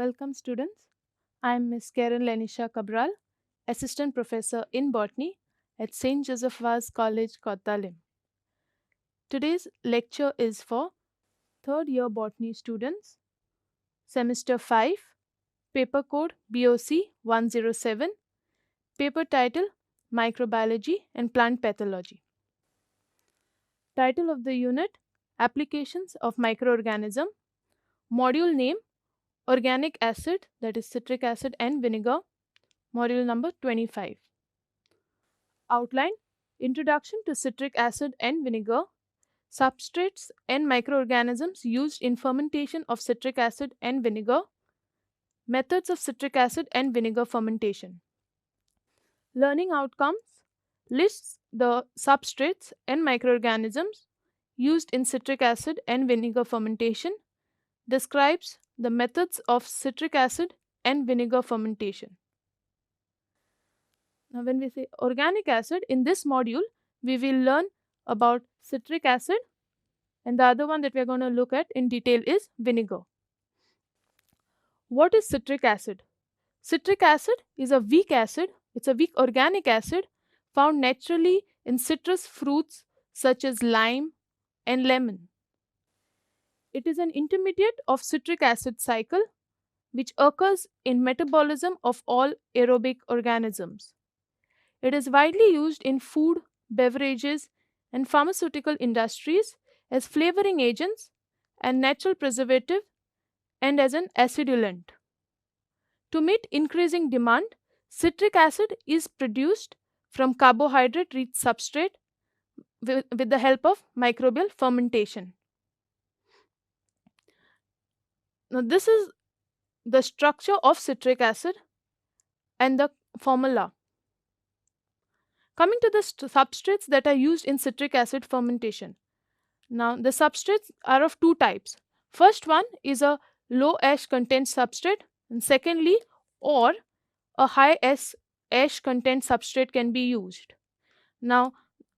Welcome, students. I am Ms. Karen Lenisha Cabral, Assistant Professor in Botany at St. Joseph Vaz College, Kottalim. Today's lecture is for third year botany students, semester 5, paper code BOC 107, paper title Microbiology and Plant Pathology. Title of the unit Applications of Microorganism, module name Organic acid, that is citric acid and vinegar, module number 25. Outline Introduction to citric acid and vinegar, substrates and microorganisms used in fermentation of citric acid and vinegar, methods of citric acid and vinegar fermentation. Learning outcomes lists the substrates and microorganisms used in citric acid and vinegar fermentation, describes the methods of citric acid and vinegar fermentation. Now, when we say organic acid, in this module, we will learn about citric acid, and the other one that we are going to look at in detail is vinegar. What is citric acid? Citric acid is a weak acid, it's a weak organic acid found naturally in citrus fruits such as lime and lemon. It is an intermediate of citric acid cycle which occurs in metabolism of all aerobic organisms. It is widely used in food, beverages, and pharmaceutical industries as flavoring agents and natural preservative and as an acidulant. To meet increasing demand, citric acid is produced from carbohydrate-rich substrate with the help of microbial fermentation. Now, this is the structure of citric acid and the formula. Coming to the substrates that are used in citric acid fermentation. Now, the substrates are of two types. First one is a low ash content substrate, and secondly, or a high ash content substrate can be used. Now,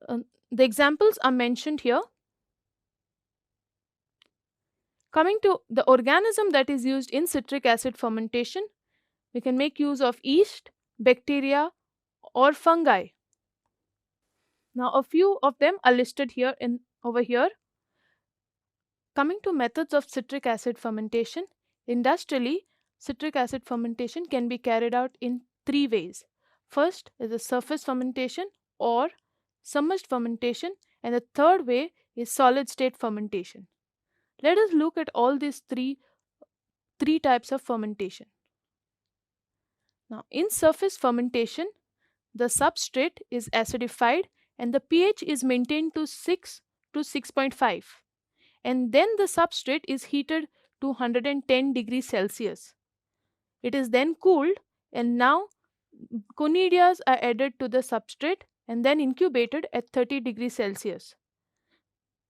the examples are mentioned here. Coming to the organism that is used in citric acid fermentation, we can make use of yeast, bacteria, or fungi. Now, a few of them are listed here over here. Coming to methods of citric acid fermentation, industrially, citric acid fermentation can be carried out in three ways. First is a surface fermentation or submerged fermentation, and the third way is solid state fermentation. Let us look at all these three types of fermentation. Now, in surface fermentation, the substrate is acidified and the pH is maintained to 6 to 6.5, and then the substrate is heated to 110 degrees Celsius. It is then cooled, and now conidias are added to the substrate and then incubated at 30 degrees Celsius.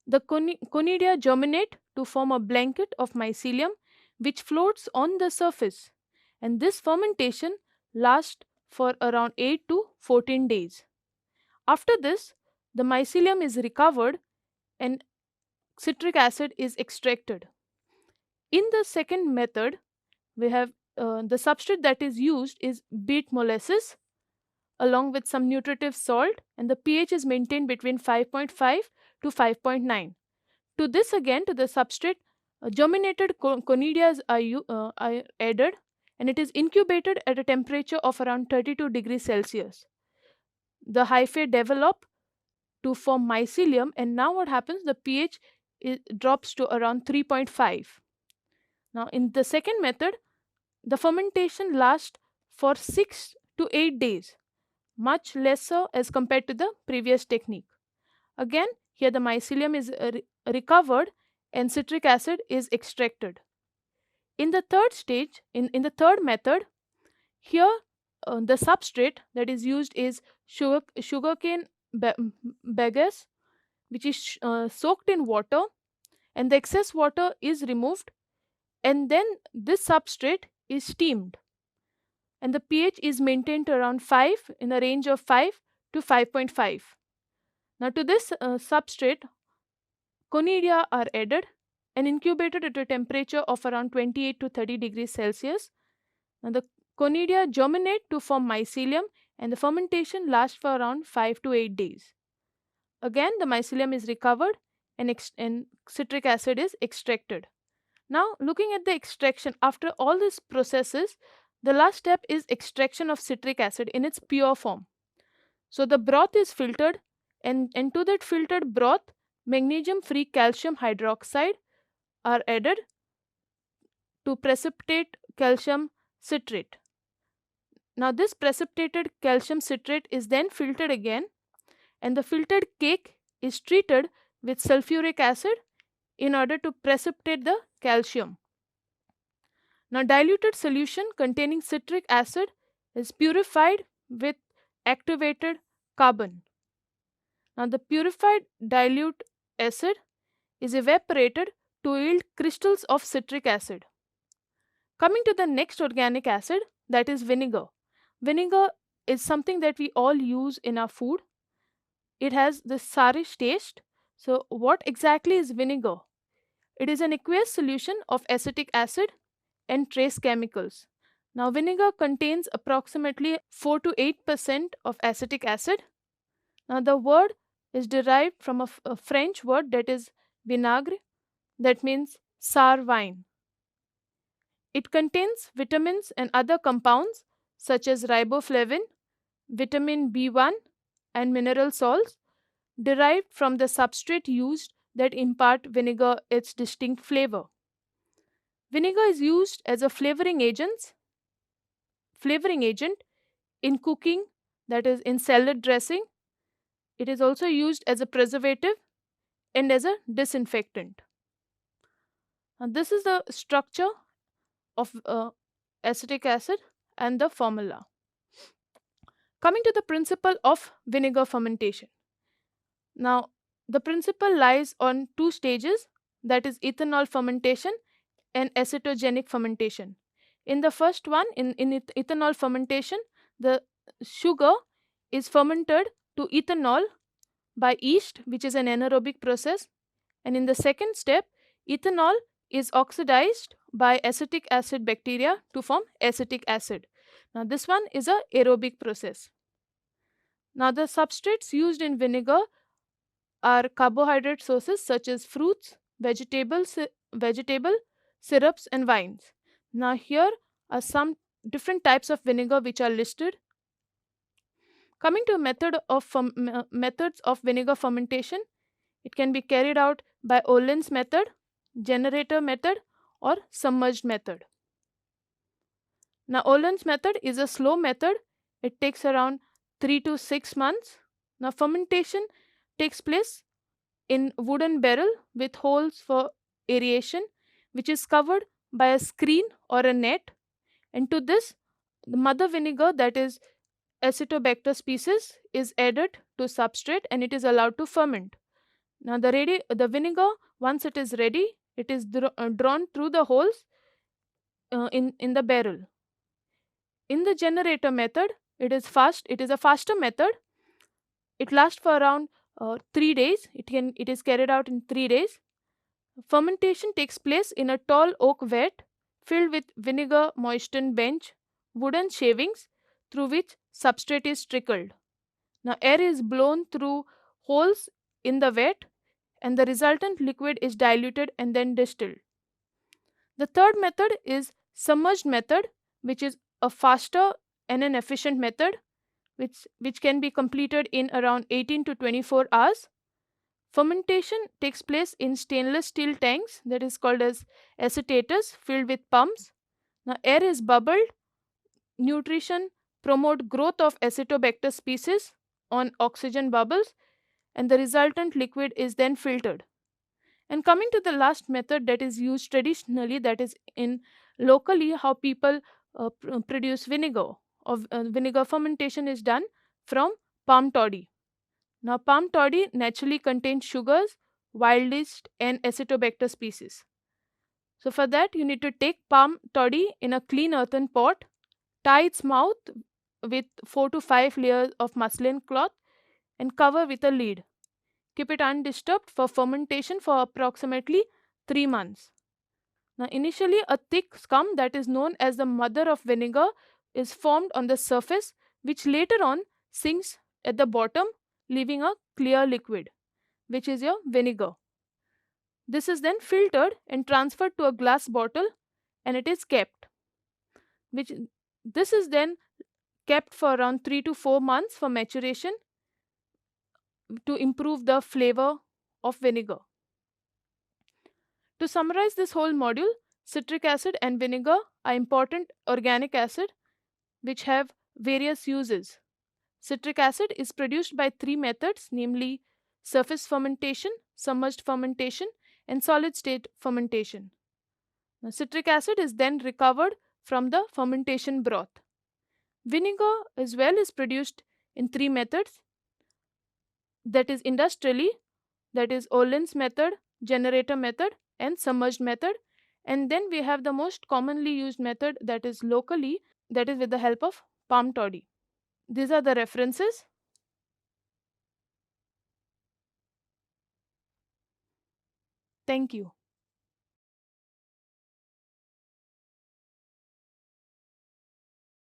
The conidia germinate to form a blanket of mycelium which floats on the surface, and this fermentation lasts for around 8 to 14 days. After this, the mycelium is recovered and citric acid is extracted. In the second method, we have the substrate that is used is beet molasses along with some nutritive salt, and the pH is maintained between 5.5 to 5.9. To this again, to the substrate, germinated conidias are added, and it is incubated at a temperature of around 32 degrees Celsius. The hyphae develop to form mycelium, and now what happens? The pH drops to around 3.5. Now, in the second method, the fermentation lasts for 6 to 8 days, much lesser as compared to the previous technique. Again, here the mycelium is recovered and citric acid is extracted. In the third stage, in the third method, here the substrate that is used is sugarcane bagasse, which is soaked in water, and the excess water is removed, and then this substrate is steamed, and the pH is maintained to around 5, in a range of 5 to 5.5. Now, to this substrate, conidia are added, and incubated at a temperature of around 28 to 30 degrees Celsius. Now, the conidia germinate to form mycelium, and the fermentation lasts for around 5 to 8 days. Again, the mycelium is recovered and citric acid is extracted. Now, looking at the extraction, after all these processes, the last step is extraction of citric acid in its pure form. So, the broth is filtered, and to that filtered broth, magnesium free calcium hydroxide are added to precipitate calcium citrate. Now, this precipitated calcium citrate is then filtered again, and the filtered cake is treated with sulfuric acid in order to precipitate the calcium. Now, diluted solution containing citric acid is purified with activated carbon. Now, the purified dilute acid is evaporated to yield crystals of citric acid. Coming to the next organic acid, that is vinegar. Vinegar is something that we all use in our food. It has the sourish taste. So, what exactly is vinegar? It is an aqueous solution of acetic acid and trace chemicals. Now, vinegar contains approximately 4 to 8% of acetic acid. Now, the word is derived from a French word that is vinaigre, that means sour wine. It contains vitamins and other compounds such as riboflavin, vitamin B1, and mineral salts derived from the substrate used that impart vinegar its distinct flavor. Vinegar is used as a flavoring agent in cooking, that is in salad dressing. It is also used as a preservative and as a disinfectant. And this is the structure of acetic acid and the formula. Coming to the principle of vinegar fermentation. Now, the principle lies on two stages, that is ethanol fermentation and acetogenic fermentation. In the first one, in ethanol fermentation, the sugar is fermented to ethanol by yeast, which is an anaerobic process. And in the second step, ethanol is oxidized by acetic acid bacteria to form acetic acid. Now, this one is a aerobic process. Now, the substrates used in vinegar are carbohydrate sources such as fruits, vegetable syrups, and wines. Now, here are some different types of vinegar which are listed. Coming to methods of vinegar fermentation, it can be carried out by Ohlins method, generator method, or submerged method. Now, Ohlins method is a slow method. It takes around 3 to 6 months. Now, fermentation takes place in wooden barrel with holes for aeration, which is covered by a screen or a net. And to this, the mother vinegar, that is Acetobacter species, is added to substrate and it is allowed to ferment. Now, the vinegar, once it is ready, it is drawn through the holes in the barrel. In the generator method, it is a faster method. It lasts for around 3 days. It is carried out in 3 days. Fermentation takes place in a tall oak vat filled with vinegar moistened bench, wooden shavings through which substrate is trickled. Now, air is blown through holes in the vat and the resultant liquid is diluted and then distilled. The third method is submerged method, which is a faster and an efficient method which can be completed in around 18 to 24 hours. Fermentation takes place in stainless steel tanks, that is called as acetators, filled with pumps. Now, air is bubbled. Nutrition promote growth of Acetobacter species on oxygen bubbles, and the resultant liquid is then filtered. And coming to the last method that is used traditionally, that is in locally how people produce vinegar. Vinegar fermentation is done from palm toddy. Now, palm toddy naturally contains sugars, wild yeast, and Acetobacter species. So, for that, you need to take palm toddy in a clean earthen pot, tie its mouth with 4 to 5 layers of muslin cloth, and cover with a lid. Keep it undisturbed for fermentation for approximately 3 months. Now, initially, a thick scum that is known as the mother of vinegar is formed on the surface, which later on sinks at the bottom, leaving a clear liquid, which is your vinegar. This is then filtered and transferred to a glass bottle and it is kept. Which this is then kept for around 3 to 4 months for maturation to improve the flavor of vinegar. To summarize this whole module, citric acid and vinegar are important organic acid which have various uses. Citric acid is produced by three methods, namely surface fermentation, submerged fermentation, and solid state fermentation. Now, citric acid is then recovered from the fermentation broth. Vinegar as well is produced in three methods, that is industrially, that is Olin's method, generator method, and submerged method. And then we have the most commonly used method, that is locally, that is with the help of palm toddy. These are the references. Thank you.